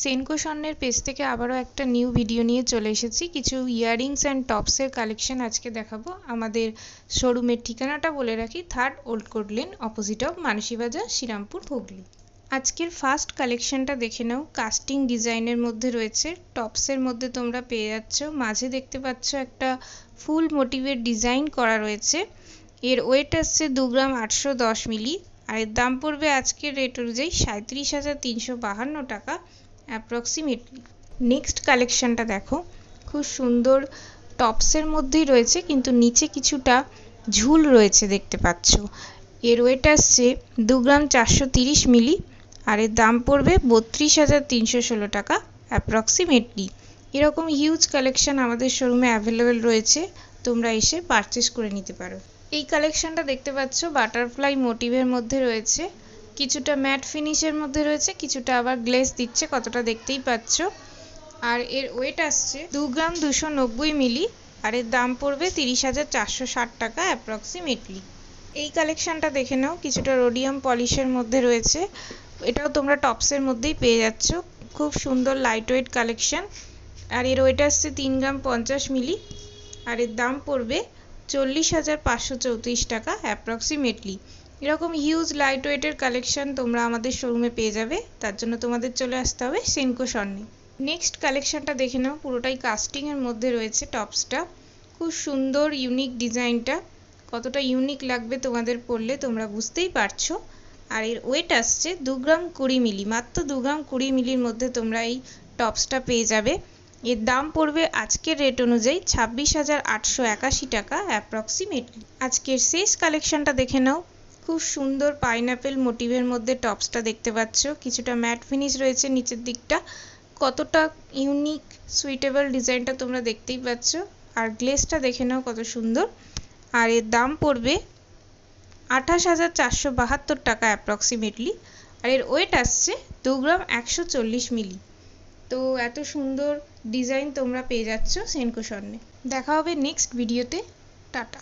সেনকো স্বর্ণের পেজ থেকে আবারও একটা নিউ ভিডিও নিয়ে চলে এসেছি। কিছু ইয়াররিংস অ্যান্ড টপসের কালেকশন আজকে দেখাবো। আমাদের শোরুমের ঠিকানাটা বলে রাখি, 3rd old court lane, opposite of Manasi Bazar, Shrirampur, Hooghly. আজকের ফার্স্ট কালেকশনটা দেখে নাও। কাস্টিং ডিজাইনের মধ্যে রয়েছে, টপসের মধ্যে তোমরা পেয়ে যাচ্ছ। মাঝে দেখতে পাচ্ছ একটা ফুল মোটিভের ডিজাইন করা রয়েছে। এর ওয়েট আসছে 2 গ্রাম 810 মিলি, আর এর দাম পড়বে আজকের রেট অনুযায়ী 37,352 টাকা অ্যাপ্রক্সিমেটলি। নেক্সট কালেকশনটা দেখো, খুব সুন্দর টপসের মধ্যেই রয়েছে, কিন্তু নিচে কিছুটা ঝুল রয়েছে দেখতে পাচ্ছ। এর ওয়েট আসছে 2 গ্রাম 430 মিলি, আর এর দাম পড়বে 32,316 টাকা অ্যাপ্রক্সিমেটলি। এরকম হিউজ কালেকশন আমাদের শোরুমে অ্যাভেলেবেল রয়েছে, তোমরা এসে পারচেস করে নিতে পারো। এই কালেকশনটা দেখতে পাচ্ছ বাটারফ্লাই মোটিভের মধ্যে রয়েছে, কিছুটা ম্যাট ফিনিশের মধ্যে রয়েছে, কিছুটা আবার গ্লেজ দিচ্ছে, কতটা দেখতেই পাচ্ছ। আর এর ওয়েট আসছে 2 গ্রাম 290 মিলি, আর এর দাম পড়বে 30,460 টাকা অ্যাপ্রক্সিমেটলি। এই কালেকশনটা দেখে নাও, কিছুটা রোডিয়াম পলিশের মধ্যে রয়েছে, এটাও তোমরা টপসের মধ্যেই পেয়ে যাচ্ছ। খুব সুন্দর লাইট ওয়েট কালেকশন, আর এর ওয়েট আসছে 3 গ্রাম 50 মিলি, আর এর দাম পড়বে 40,534 টাকা অ্যাপ্রক্সিমেটলি। এরকম হিউজ লাইট ওয়েটের কালেকশন তোমরা আমাদের শোরুমে পেয়ে যাবে, তার জন্য তোমাদের চলে আসতে হবে সেনকো স্বর্ণে। নেক্সট কালেকশনটা দেখে নাও, পুরোটাই কাস্টিংয়ের মধ্যে রয়েছে টপসটা। খুব সুন্দর ইউনিক ডিজাইনটা, কতটা ইউনিক লাগবে তোমাদের পরলে তোমরা বুঝতেই পারছো। আর এর ওয়েট আসছে 2 গ্রাম 20 মিলি, মাত্র 2 গ্রাম 20 মিলির মধ্যে তোমরা এই টপসটা পেয়ে যাবে। এর দাম পড়বে আজকের রেট অনুযায়ী 26,881 টাকা অ্যাপ্রক্সিমেটলি। আজকের শেষ কালেকশনটা দেখে নাও, খুব সুন্দর পাইনঅ্যাপেল মোটিভের মধ্যে টপসটা দেখতে পাচ্ছ, কিছুটা ম্যাট ফিনিশ রয়েছে নিচের দিকটা, কতটা ইউনিক সুইটেবল ডিজাইনটা তোমরা দেখতেই পাচ্ছ। আর গ্লেজটা দেখে নাও কত সুন্দর। আর এর দাম পড়বে 28,472 টাকা অ্যাপ্রক্সিমেটলি, আর এর ওয়েট আসছে 2 গ্রাম 140 মিলি। তো এত সুন্দর ডিজাইন তোমরা পেয়ে যাচ্ছ সেনকো স্বর্ণে। দেখা হবে নেক্সট ভিডিওতে। টাটা।